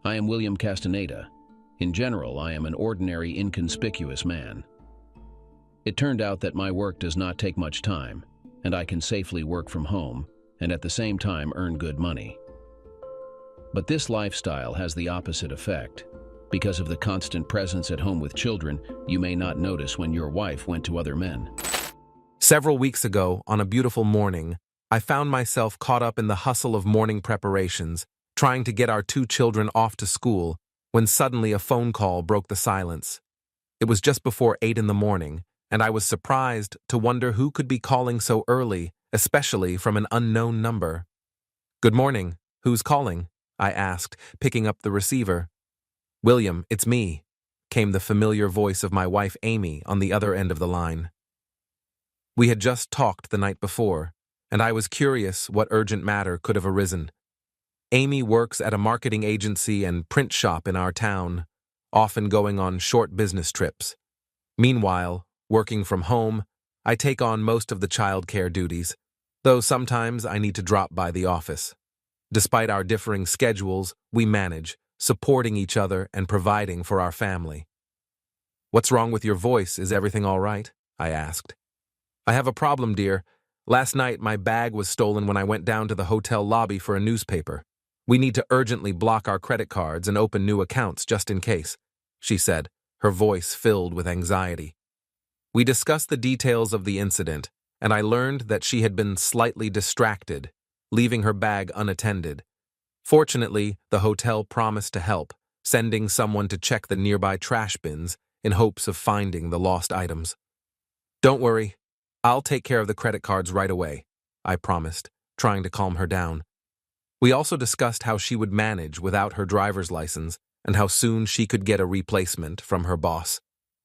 I am William Castaneda. In general, I am an ordinary, inconspicuous man. It turned out that my work does not take much time, and I can safely work from home and at the same time earn good money. But this lifestyle has the opposite effect. Because of the constant presence at home with children, you may not notice when your wife went to other men. Several weeks ago, on a beautiful morning, I found myself caught up in the hustle of morning preparations, trying to get our 2 children off to school, when suddenly a phone call broke the silence. It was just before 8 in the morning, and I was surprised to wonder who could be calling so early, especially from an unknown number. "Good morning. Who's calling?" I asked, picking up the receiver. "William, it's me," came the familiar voice of my wife Amy on the other end of the line. We had just talked the night before, and I was curious what urgent matter could have arisen. Amy works at a marketing agency and print shop in our town, often going on short business trips. Meanwhile, working from home, I take on most of the childcare duties, though sometimes I need to drop by the office. Despite our differing schedules, we manage, supporting each other and providing for our family. "What's wrong with your voice? Is everything all right?" I asked. "I have a problem, dear. Last night my bag was stolen when I went down to the hotel lobby for a newspaper. We need to urgently block our credit cards and open new accounts just in case," she said, her voice filled with anxiety. We discussed the details of the incident, and I learned that she had been slightly distracted, leaving her bag unattended. Fortunately, the hotel promised to help, sending someone to check the nearby trash bins in hopes of finding the lost items. "Don't worry, I'll take care of the credit cards right away," I promised, trying to calm her down. We also discussed how she would manage without her driver's license and how soon she could get a replacement from her boss.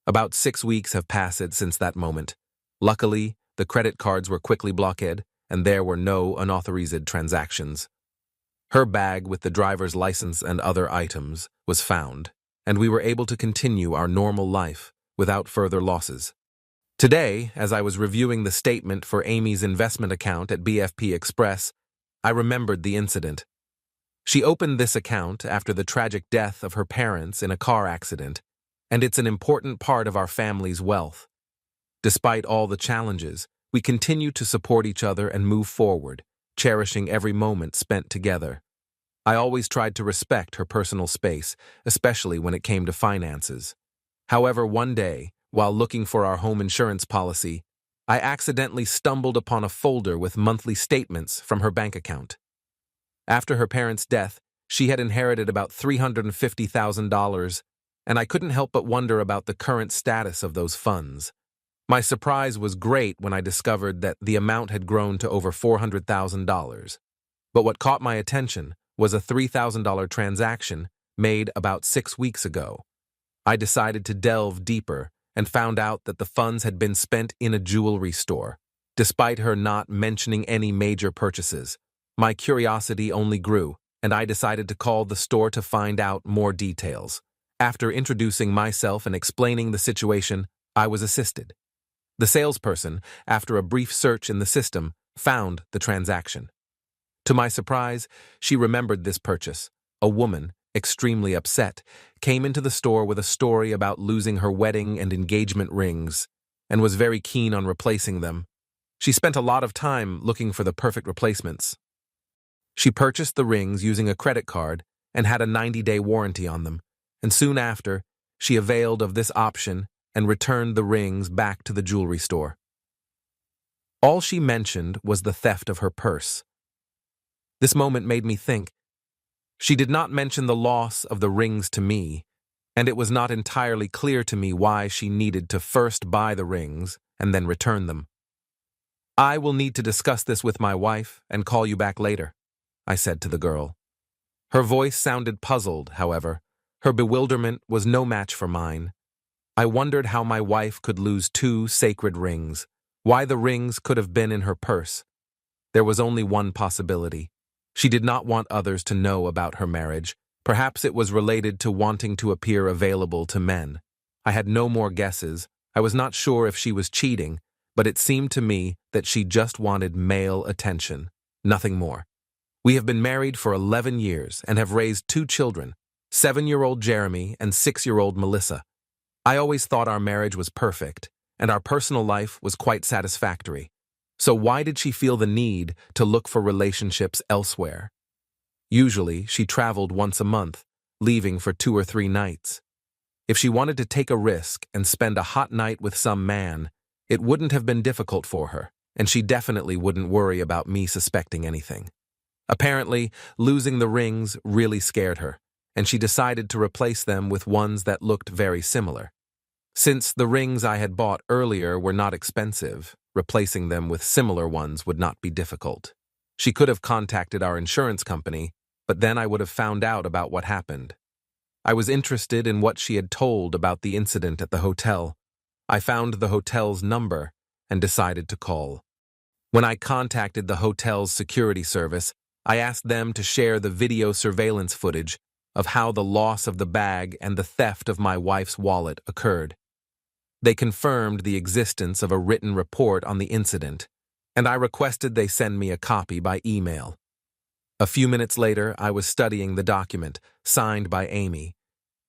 About 6 weeks have passed since that moment. Luckily, the credit cards were quickly blocked, and there were no unauthorized transactions. Her bag with the driver's license and other items was found, and we were able to continue our normal life without further losses. Today, as I was reviewing the statement for Amy's investment account at BFP Express, I remembered the incident. She opened this account after the tragic death of her parents in a car accident, and it's an important part of our family's wealth. Despite all the challenges, we continue to support each other and move forward, cherishing every moment spent together. I always tried to respect her personal space, especially when it came to finances. However, one day, while looking for our home insurance policy, I accidentally stumbled upon a folder with monthly statements from her bank account. After her parents' death, she had inherited about $350,000, and I couldn't help but wonder about the current status of those funds. My surprise was great when I discovered that the amount had grown to over $400,000. But what caught my attention was a $3,000 transaction made about 6 weeks ago. I decided to delve deeper and found out that the funds had been spent in a jewelry store. Despite her not mentioning any major purchases, my curiosity only grew, and I decided to call the store to find out more details. After introducing myself and explaining the situation, I was assisted. The salesperson, after a brief search in the system, found the transaction. To my surprise, she remembered this purchase. A woman, extremely upset, came into the store with a story about losing her wedding and engagement rings, and was very keen on replacing them. She spent a lot of time looking for the perfect replacements. She purchased the rings using a credit card and had a 90-day warranty on them, and soon after, she availed of this option and returned the rings back to the jewelry store. All she mentioned was the theft of her purse. This moment made me think. She did not mention the loss of the rings to me, and it was not entirely clear to me why she needed to first buy the rings and then return them. "I will need to discuss this with my wife and call you back later," I said to the girl. Her voice sounded puzzled, however. Her bewilderment was no match for mine. I wondered how my wife could lose 2 sacred rings, why the rings could have been in her purse. There was only one possibility. She did not want others to know about her marriage. Perhaps it was related to wanting to appear available to men. I had no more guesses. I was not sure if she was cheating, but it seemed to me that she just wanted male attention, nothing more. We have been married for 11 years and have raised 2 children, 7-year-old Jeremy and 6-year-old Melissa. I always thought our marriage was perfect, and our personal life was quite satisfactory. So why did she feel the need to look for relationships elsewhere? Usually, she traveled once a month, leaving for 2 or 3 nights. If she wanted to take a risk and spend a hot night with some man, it wouldn't have been difficult for her, and she definitely wouldn't worry about me suspecting anything. Apparently, losing the rings really scared her, and she decided to replace them with ones that looked very similar. Since the rings I had bought earlier were not expensive, replacing them with similar ones would not be difficult. She could have contacted our insurance company, but then I would have found out about what happened. I was interested in what she had told about the incident at the hotel. I found the hotel's number and decided to call. When I contacted the hotel's security service, I asked them to share the video surveillance footage of how the loss of the bag and the theft of my wife's wallet occurred. They confirmed the existence of a written report on the incident, and I requested they send me a copy by email. A few minutes later, I was studying the document, signed by Amy.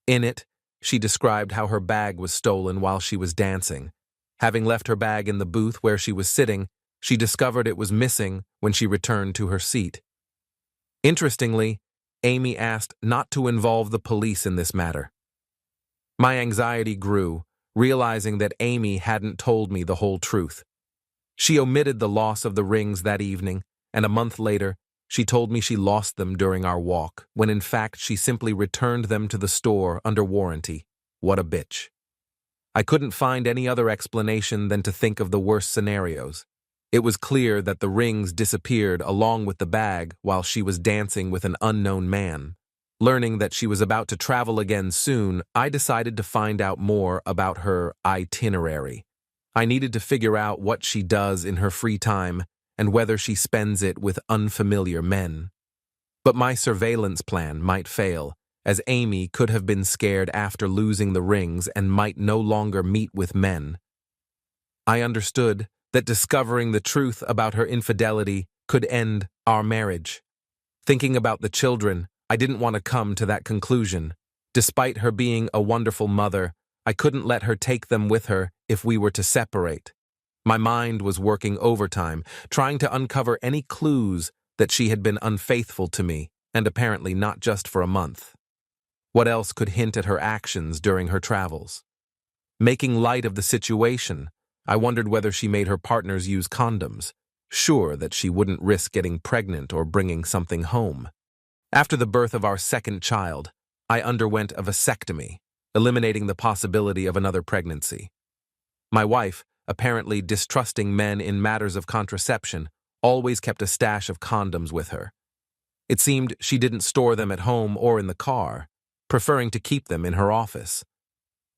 In it, she described how her bag was stolen while she was dancing. Having left her bag in the booth where she was sitting, she discovered it was missing when she returned to her seat. Interestingly, Amy asked not to involve the police in this matter. My anxiety grew, realizing that Amy hadn't told me the whole truth. She omitted the loss of the rings that evening, and a month later, she told me she lost them during our walk, when in fact she simply returned them to the store under warranty. What a bitch. I couldn't find any other explanation than to think of the worst scenarios. It was clear that the rings disappeared along with the bag while she was dancing with an unknown man. Learning that she was about to travel again soon, I decided to find out more about her itinerary. I needed to figure out what she does in her free time and whether she spends it with unfamiliar men. But my surveillance plan might fail, as Amy could have been scared after losing the rings and might no longer meet with men. I understood that discovering the truth about her infidelity could end our marriage. Thinking about the children, I didn't want to come to that conclusion. Despite her being a wonderful mother, I couldn't let her take them with her if we were to separate. My mind was working overtime, trying to uncover any clues that she had been unfaithful to me, and apparently not just for a month. What else could hint at her actions during her travels? Making light of the situation, I wondered whether she made her partners use condoms, sure that she wouldn't risk getting pregnant or bringing something home. After the birth of our second child, I underwent a vasectomy, eliminating the possibility of another pregnancy. My wife, apparently distrusting men in matters of contraception, always kept a stash of condoms with her. It seemed she didn't store them at home or in the car, preferring to keep them in her office.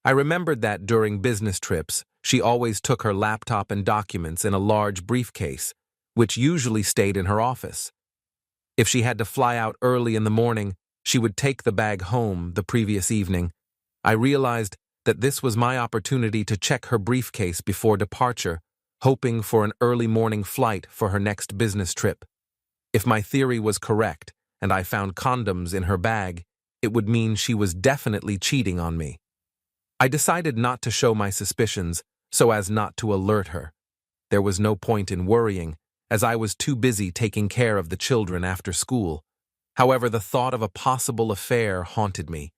I remembered that during business trips, she always took her laptop and documents in a large briefcase, which usually stayed in her office. If she had to fly out early in the morning, she would take the bag home the previous evening. I realized that this was my opportunity to check her briefcase before departure, hoping for an early morning flight for her next business trip. If my theory was correct, and I found condoms in her bag, it would mean she was definitely cheating on me. I decided not to show my suspicions so as not to alert her. There was no point in worrying, as I was too busy taking care of the children after school. However, the thought of a possible affair haunted me.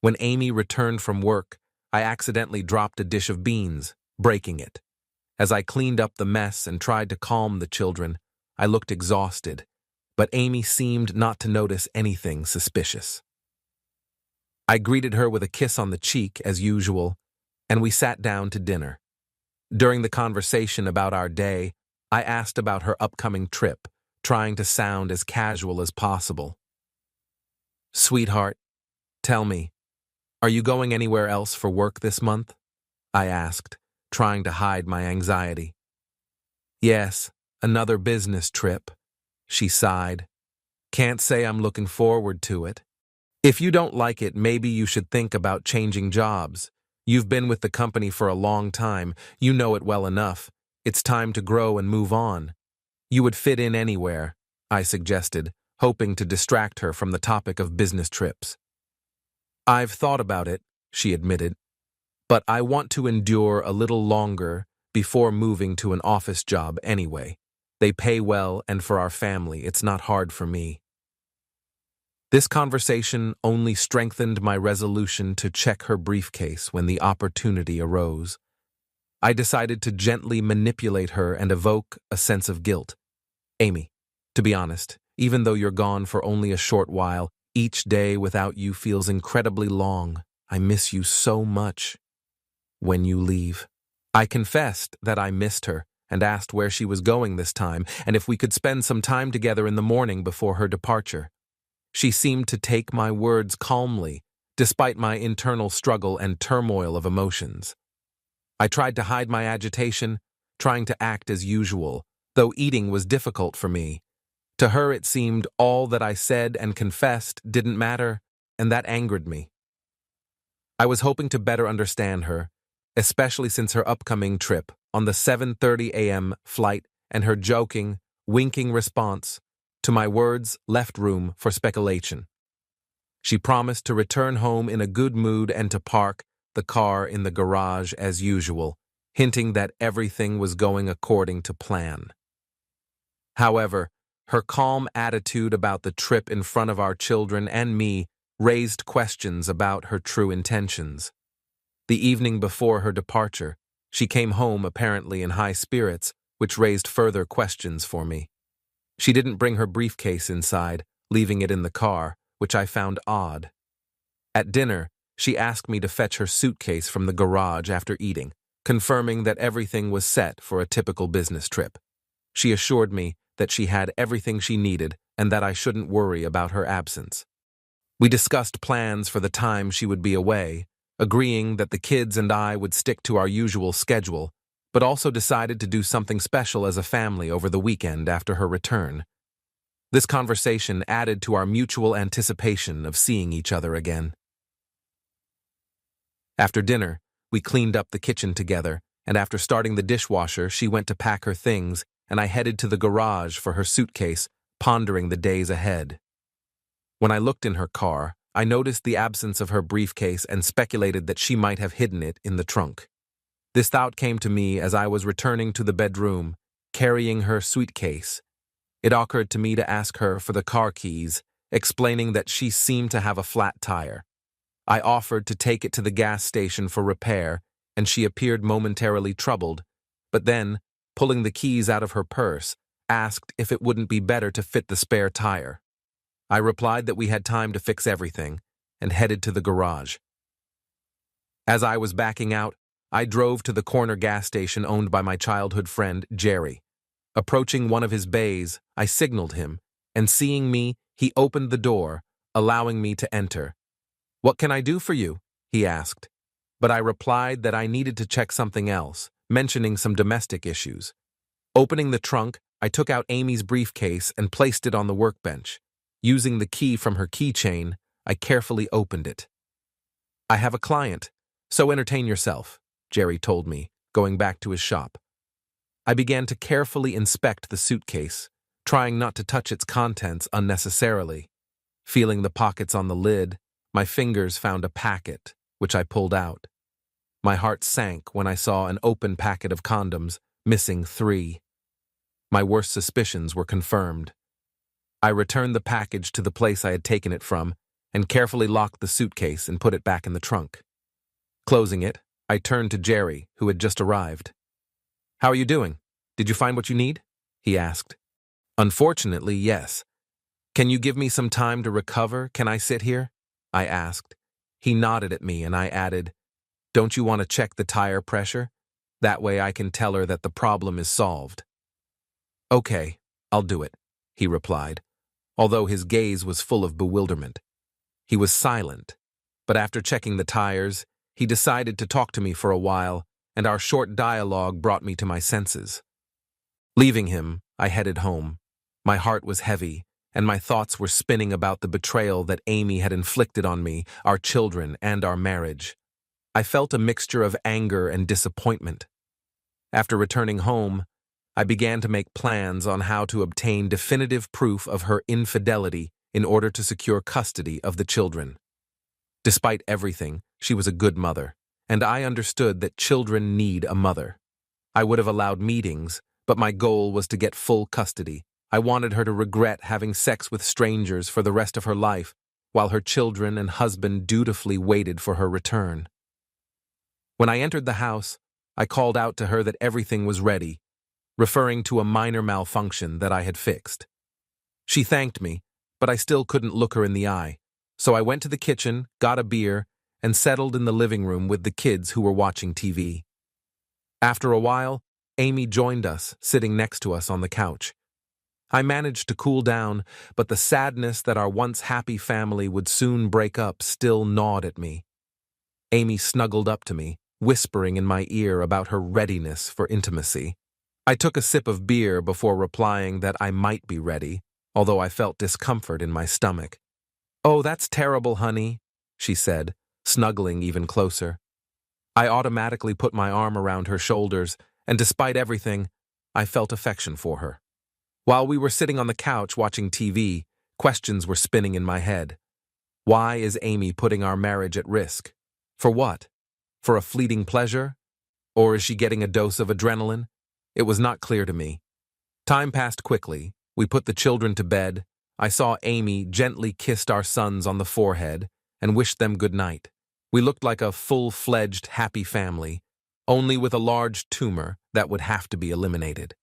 When Amy returned from work, I accidentally dropped a dish of beans, breaking it. As I cleaned up the mess and tried to calm the children, I looked exhausted, but Amy seemed not to notice anything suspicious. I greeted her with a kiss on the cheek, as usual, and we sat down to dinner. During the conversation about our day, I asked about her upcoming trip, trying to sound as casual as possible. "Sweetheart, tell me, are you going anywhere else for work this month?" I asked, trying to hide my anxiety. "Yes, another business trip," she sighed. "Can't say I'm looking forward to it. If you don't like it, maybe you should think about changing jobs. You've been with the company for a long time. You know it well enough. It's time to grow and move on. You would fit in anywhere," I suggested, hoping to distract her from the topic of business trips. I've thought about it, she admitted, but I want to endure a little longer before moving to an office job anyway. They pay well, and for our family, it's not hard for me. This conversation only strengthened my resolution to check her briefcase when the opportunity arose. I decided to gently manipulate her and evoke a sense of guilt. Amy, to be honest, even though you're gone for only a short while, each day without you feels incredibly long. I miss you so much. When you leave. I confessed that I missed her and asked where she was going this time and if we could spend some time together in the morning before her departure. She seemed to take my words calmly, despite my internal struggle and turmoil of emotions. I tried to hide my agitation, trying to act as usual, though eating was difficult for me. To her it seemed all that I said and confessed didn't matter, and that angered me. I was hoping to better understand her, especially since her upcoming trip on the 7:30 a.m. flight and her joking, winking response to my words left room for speculation. She promised to return home in a good mood and to park the car in the garage as usual, hinting that everything was going according to plan. However, her calm attitude about the trip in front of our children and me raised questions about her true intentions. The evening before her departure, she came home apparently in high spirits, which raised further questions for me. She didn't bring her briefcase inside, leaving it in the car, which I found odd. At dinner, she asked me to fetch her suitcase from the garage after eating, confirming that everything was set for a typical business trip. She assured me that she had everything she needed and that I shouldn't worry about her absence. We discussed plans for the time she would be away, agreeing that the kids and I would stick to our usual schedule, but also decided to do something special as a family over the weekend after her return. This conversation added to our mutual anticipation of seeing each other again. After dinner, we cleaned up the kitchen together, and after starting the dishwasher, she went to pack her things, and I headed to the garage for her suitcase, pondering the days ahead. When I looked in her car, I noticed the absence of her briefcase and speculated that she might have hidden it in the trunk. This thought came to me as I was returning to the bedroom, carrying her suitcase. It occurred to me to ask her for the car keys, explaining that she seemed to have a flat tire. I offered to take it to the gas station for repair, and she appeared momentarily troubled, but then, pulling the keys out of her purse, asked if it wouldn't be better to fit the spare tire. I replied that we had time to fix everything, and headed to the garage. As I was backing out, I drove to the corner gas station owned by my childhood friend, Jerry. Approaching one of his bays, I signaled him, and seeing me, he opened the door, allowing me to enter. "What can I do for you?" he asked, but I replied that I needed to check something else, mentioning some domestic issues. Opening the trunk, I took out Amy's briefcase and placed it on the workbench. Using the key from her keychain, I carefully opened it. "I have a client, so entertain yourself," Jerry told me, going back to his shop. I began to carefully inspect the suitcase, trying not to touch its contents unnecessarily. Feeling the pockets on the lid, my fingers found a packet, which I pulled out. My heart sank when I saw an open packet of condoms, missing 3. My worst suspicions were confirmed. I returned the package to the place I had taken it from and carefully locked the suitcase and put it back in the trunk. Closing it, I turned to Jerry, who had just arrived. "How are you doing? Did you find what you need?" he asked. "Unfortunately, yes. Can you give me some time to recover? Can I sit here?" I asked. He nodded at me and I added, "Don't you want to check the tire pressure? That way I can tell her that the problem is solved." "Okay, I'll do it," he replied, although his gaze was full of bewilderment. He was silent, but after checking the tires, he decided to talk to me for a while, and our short dialogue brought me to my senses. Leaving him, I headed home. My heart was heavy, and my thoughts were spinning about the betrayal that Amy had inflicted on me, our children, and our marriage. I felt a mixture of anger and disappointment. After returning home, I began to make plans on how to obtain definitive proof of her infidelity in order to secure custody of the children. Despite everything, she was a good mother, and I understood that children need a mother. I would have allowed meetings, but my goal was to get full custody. I wanted her to regret having sex with strangers for the rest of her life, while her children and husband dutifully waited for her return. When I entered the house, I called out to her that everything was ready, referring to a minor malfunction that I had fixed. She thanked me, but I still couldn't look her in the eye, so I went to the kitchen, got a beer, and settled in the living room with the kids who were watching TV. After a while, Amy joined us, sitting next to us on the couch. I managed to cool down, but the sadness that our once happy family would soon break up still gnawed at me. Amy snuggled up to me, whispering in my ear about her readiness for intimacy. I took a sip of beer before replying that I might be ready, although I felt discomfort in my stomach. "Oh, that's terrible, honey," she said, snuggling even closer. I automatically put my arm around her shoulders, and despite everything, I felt affection for her. While we were sitting on the couch watching TV, questions were spinning in my head. Why is Amy putting our marriage at risk? For what? For a fleeting pleasure? Or is she getting a dose of adrenaline? It was not clear to me. Time passed quickly. We put the children to bed. I saw Amy gently kissed our sons on the forehead and wished them good night. We looked like a full-fledged happy family, only with a large tumor that would have to be eliminated.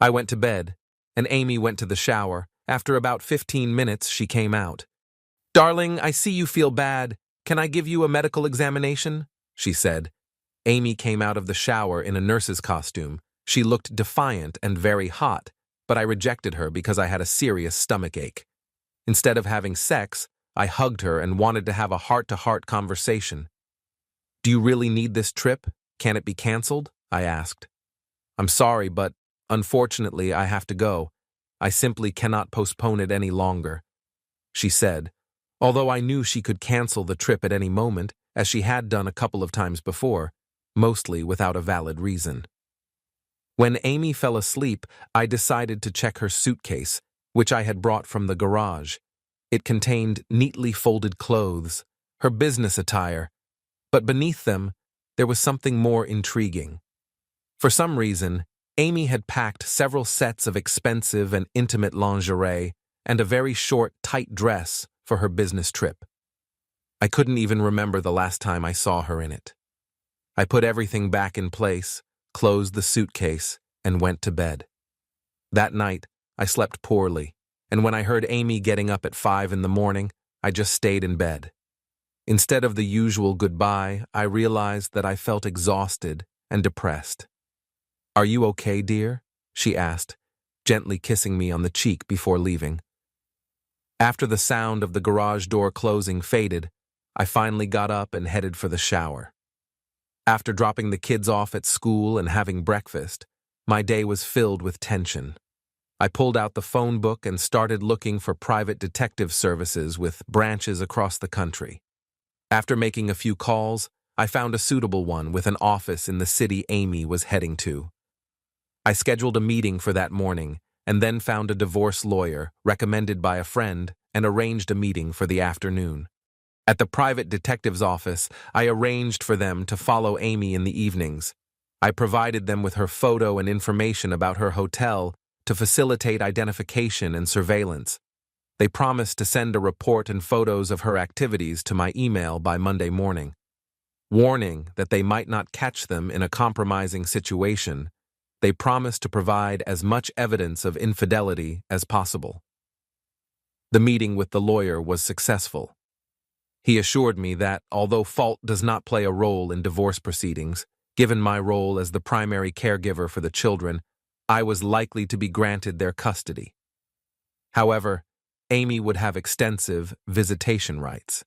I went to bed, and Amy went to the shower. After about 15 minutes, she came out. "Darling, I see you feel bad. Can I give you a medical examination?" she said. Amy came out of the shower in a nurse's costume. She looked defiant and very hot, but I rejected her because I had a serious stomachache. Instead of having sex, I hugged her and wanted to have a heart-to-heart conversation. "Do you really need this trip? Can it be canceled?" I asked. "I'm sorry, but unfortunately I have to go. I simply cannot postpone it any longer," she said, although I knew she could cancel the trip at any moment, as she had done a couple of times before, mostly without a valid reason. When Amy fell asleep, I decided to check her suitcase, which I had brought from the garage. It contained neatly folded clothes, her business attire, but beneath them, there was something more intriguing. For some reason, Amy had packed several sets of expensive and intimate lingerie and a very short, tight dress for her business trip. I couldn't even remember the last time I saw her in it. I put everything back in place, closed the suitcase, and went to bed. That night, I slept poorly, and when I heard Amy getting up at 5 in the morning, I just stayed in bed. Instead of the usual goodbye, I realized that I felt exhausted and depressed. "Are you okay, dear?" she asked, gently kissing me on the cheek before leaving. After the sound of the garage door closing faded, I finally got up and headed for the shower. After dropping the kids off at school and having breakfast, my day was filled with tension. I pulled out the phone book and started looking for private detective services with branches across the country. After making a few calls, I found a suitable one with an office in the city Amy was heading to. I scheduled a meeting for that morning and then found a divorce lawyer recommended by a friend and arranged a meeting for the afternoon. At the private detective's office, I arranged for them to follow Amy in the evenings. I provided them with her photo and information about her hotel to facilitate identification and surveillance. They promised to send a report and photos of her activities to my email by Monday morning. Warning that they might not catch them in a compromising situation, they promised to provide as much evidence of infidelity as possible. The meeting with the lawyer was successful. He assured me that, although fault does not play a role in divorce proceedings, given my role as the primary caregiver for the children, I was likely to be granted their custody. However, Amy would have extensive visitation rights.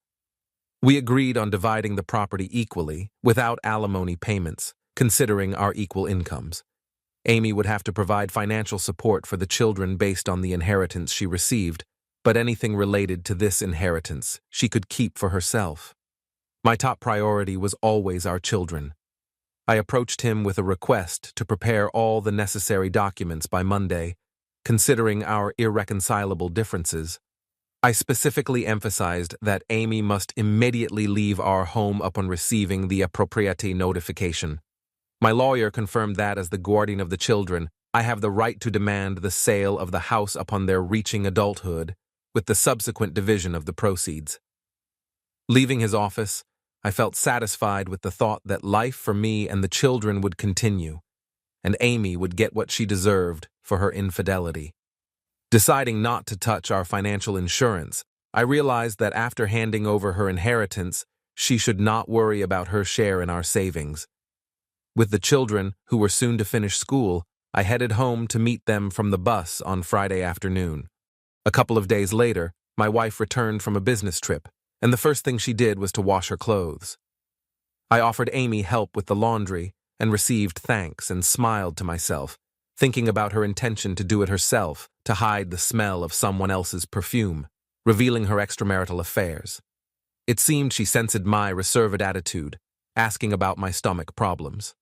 We agreed on dividing the property equally, without alimony payments, considering our equal incomes. Amy would have to provide financial support for the children based on the inheritance she received, but anything related to this inheritance she could keep for herself. My top priority was always our children. I approached him with a request to prepare all the necessary documents by Monday, considering our irreconcilable differences. I specifically emphasized that Amy must immediately leave our home upon receiving the appropriate notification. My lawyer confirmed that as the guardian of the children, I have the right to demand the sale of the house upon their reaching adulthood, with the subsequent division of the proceeds. Leaving his office, I felt satisfied with the thought that life for me and the children would continue, and Amy would get what she deserved for her infidelity. Deciding not to touch our financial insurance, I realized that after handing over her inheritance, she should not worry about her share in our savings. With the children, who were soon to finish school, I headed home to meet them from the bus on Friday afternoon. A couple of days later, my wife returned from a business trip, and the first thing she did was to wash her clothes. I offered Amy help with the laundry and received thanks and smiled to myself, thinking about her intention to do it herself to hide the smell of someone else's perfume, revealing her extramarital affairs. It seemed she sensed my reserved attitude, asking about my stomach problems.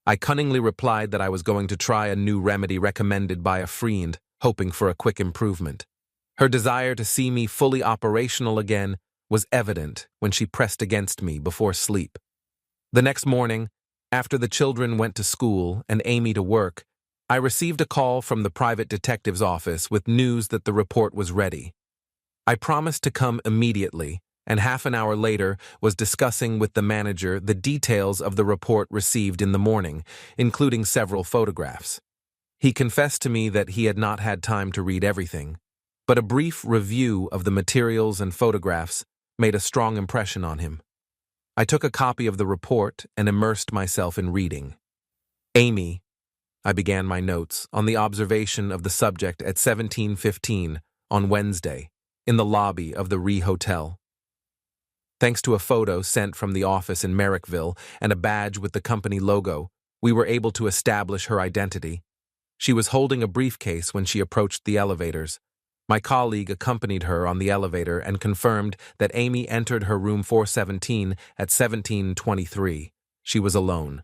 I cunningly replied that I was going to try a new remedy recommended by a friend, hoping for a quick improvement. Her desire to see me fully operational again was evident when she pressed against me before sleep. The next morning, after the children went to school and Amy to work, I received a call from the private detective's office with news that the report was ready. I promised to come immediately, and half an hour later was discussing with the manager the details of the report received in the morning, including several photographs. He confessed to me that he had not had time to read everything, but a brief review of the materials and photographs made a strong impression on him. I took a copy of the report and immersed myself in reading. Amy, I began my notes on the observation of the subject at 17:15 on Wednesday in the lobby of the Ree Hotel. Thanks to a photo sent from the office in Merrickville and a badge with the company logo, we were able to establish her identity. She was holding a briefcase when she approached the elevators. My colleague accompanied her on the elevator and confirmed that Amy entered her room 417 at 17:23. She was alone.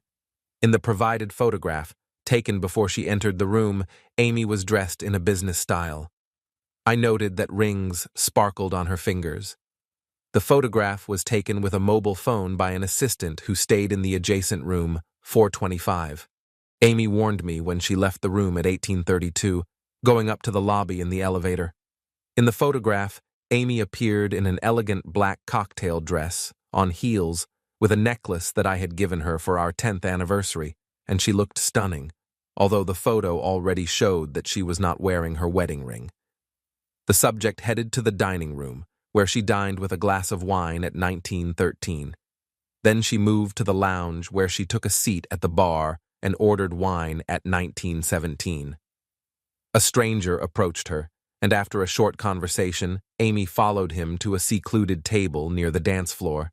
In the provided photograph, taken before she entered the room, Amy was dressed in a business style. I noted that rings sparkled on her fingers. The photograph was taken with a mobile phone by an assistant who stayed in the adjacent room, 425. Amy warned me when she left the room at 1832, going up to the lobby in the elevator. In the photograph, Amy appeared in an elegant black cocktail dress, on heels, with a necklace that I had given her for our 10th anniversary, and she looked stunning, although the photo already showed that she was not wearing her wedding ring. The subject headed to the dining room, where she dined with a glass of wine at 1913. Then she moved to the lounge, where she took a seat at the bar and ordered wine at 1917. A stranger approached her, and after a short conversation, Amy followed him to a secluded table near the dance floor.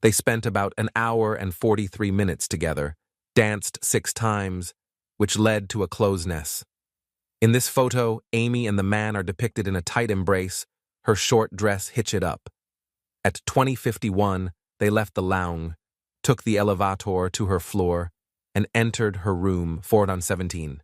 They spent about an hour and 43 minutes together, danced 6 times, which led to a closeness. In this photo, Amy and the man are depicted in a tight embrace, her short dress hitched up. At 20:51, they left the lounge, took the elevator to her floor, and entered her room 417.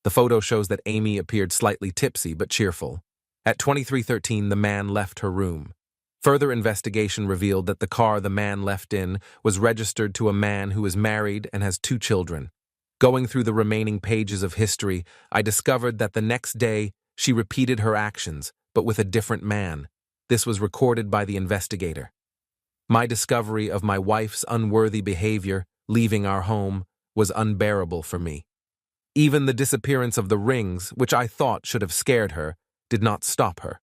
The photo shows that Amy appeared slightly tipsy but cheerful. At 23:13, the man left her room. Further investigation revealed that the car the man left in was registered to a man who is married and has 2 children. Going through the remaining pages of history, I discovered that the next day she repeated her actions, but with a different man. This was recorded by the investigator. My discovery of my wife's unworthy behavior, leaving our home, was unbearable for me. Even the disappearance of the rings, which I thought should have scared her, did not stop her.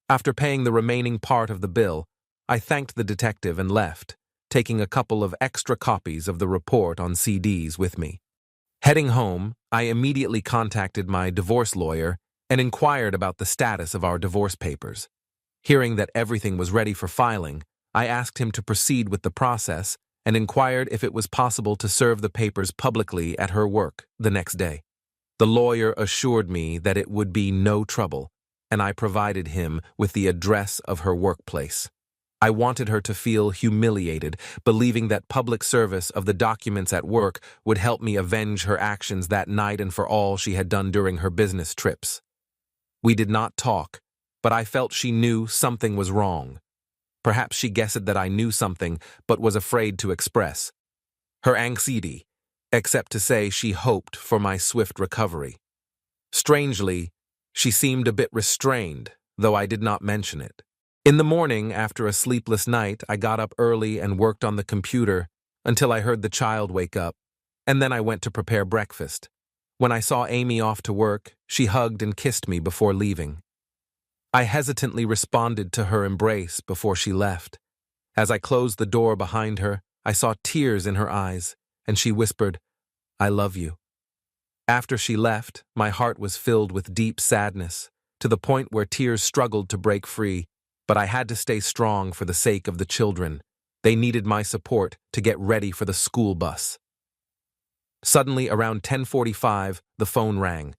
After paying the remaining part of the bill, I thanked the detective and left, taking a couple of extra copies of the report on CDs with me. Heading home, I immediately contacted my divorce lawyer and inquired about the status of our divorce papers. Hearing that everything was ready for filing, I asked him to proceed with the process and inquired if it was possible to serve the papers publicly at her work the next day. The lawyer assured me that it would be no trouble, and I provided him with the address of her workplace. I wanted her to feel humiliated, believing that public service of the documents at work would help me avenge her actions that night and for all she had done during her business trips. We did not talk, but I felt she knew something was wrong. Perhaps she guessed that I knew something, but was afraid to express her anxiety, except to say she hoped for my swift recovery. Strangely, she seemed a bit restrained, though I did not mention it. In the morning, after a sleepless night, I got up early and worked on the computer until I heard the child wake up, and then I went to prepare breakfast. When I saw Amy off to work, she hugged and kissed me before leaving. I hesitantly responded to her embrace before she left. As I closed the door behind her, I saw tears in her eyes, and she whispered, "I love you." After she left, my heart was filled with deep sadness, to the point where tears struggled to break free, but I had to stay strong for the sake of the children. They needed my support to get ready for the school bus. Suddenly, around 10:45, the phone rang.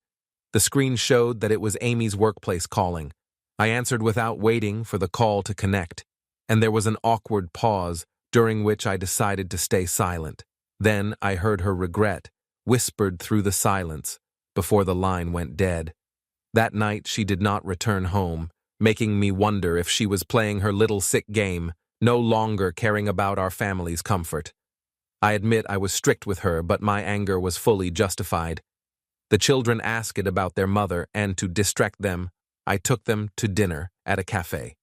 The screen showed that it was Amy's workplace calling. I answered without waiting for the call to connect, and there was an awkward pause, during which I decided to stay silent. Then I heard her regret, whispered through the silence, before the line went dead. That night she did not return home, making me wonder if she was playing her little sick game, no longer caring about our family's comfort. I admit I was strict with her, but my anger was fully justified. The children asked about their mother, and to distract them, I took them to dinner at a cafe.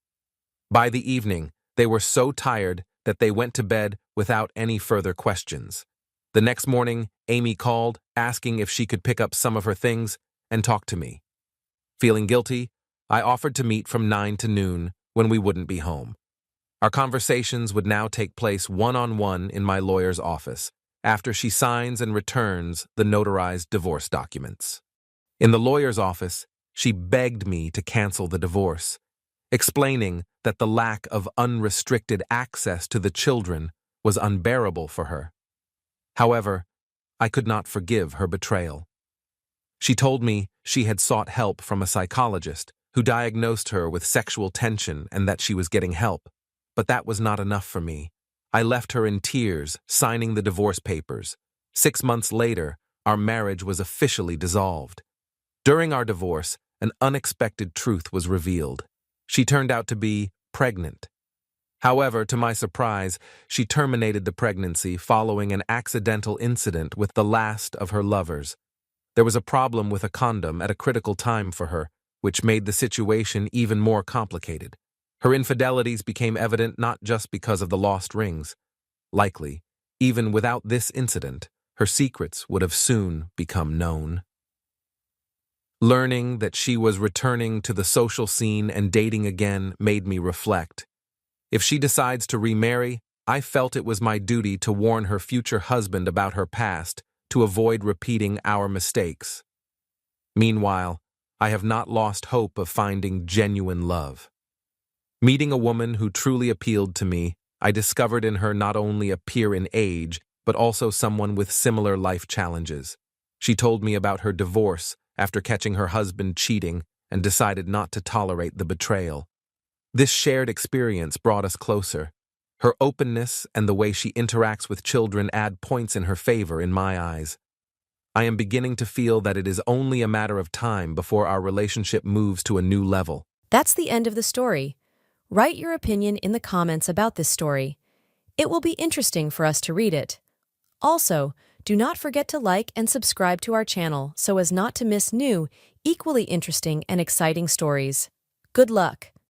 By the evening, they were so tired that they went to bed without any further questions. The next morning, Amy called, asking if she could pick up some of her things and talk to me. Feeling guilty, I offered to meet from 9 to noon when we wouldn't be home. Our conversations would now take place one-on-one in my lawyer's office, after she signs and returns the notarized divorce documents. In the lawyer's office, she begged me to cancel the divorce, explaining that the lack of unrestricted access to the children was unbearable for her. However, I could not forgive her betrayal. She told me she had sought help from a psychologist who diagnosed her with sexual tension and that she was getting help. But that was not enough for me. I left her in tears, signing the divorce papers. 6 months later, our marriage was officially dissolved. During our divorce, an unexpected truth was revealed. She turned out to be pregnant. However, to my surprise, she terminated the pregnancy following an accidental incident with the last of her lovers. There was a problem with a condom at a critical time for her, which made the situation even more complicated. Her infidelities became evident not just because of the lost rings. Likely, even without this incident, her secrets would have soon become known. Learning that she was returning to the social scene and dating again made me reflect. If she decides to remarry, I felt it was my duty to warn her future husband about her past to avoid repeating our mistakes. Meanwhile, I have not lost hope of finding genuine love. Meeting a woman who truly appealed to me, I discovered in her not only a peer in age, but also someone with similar life challenges. She told me about her divorce after catching her husband cheating and decided not to tolerate the betrayal. This shared experience brought us closer. Her openness and the way she interacts with children add points in her favor in my eyes. I am beginning to feel that it is only a matter of time before our relationship moves to a new level. That's the end of the story. Write your opinion in the comments about this story. It will be interesting for us to read it. Also, do not forget to like and subscribe to our channel so as not to miss new, equally interesting and exciting stories. Good luck!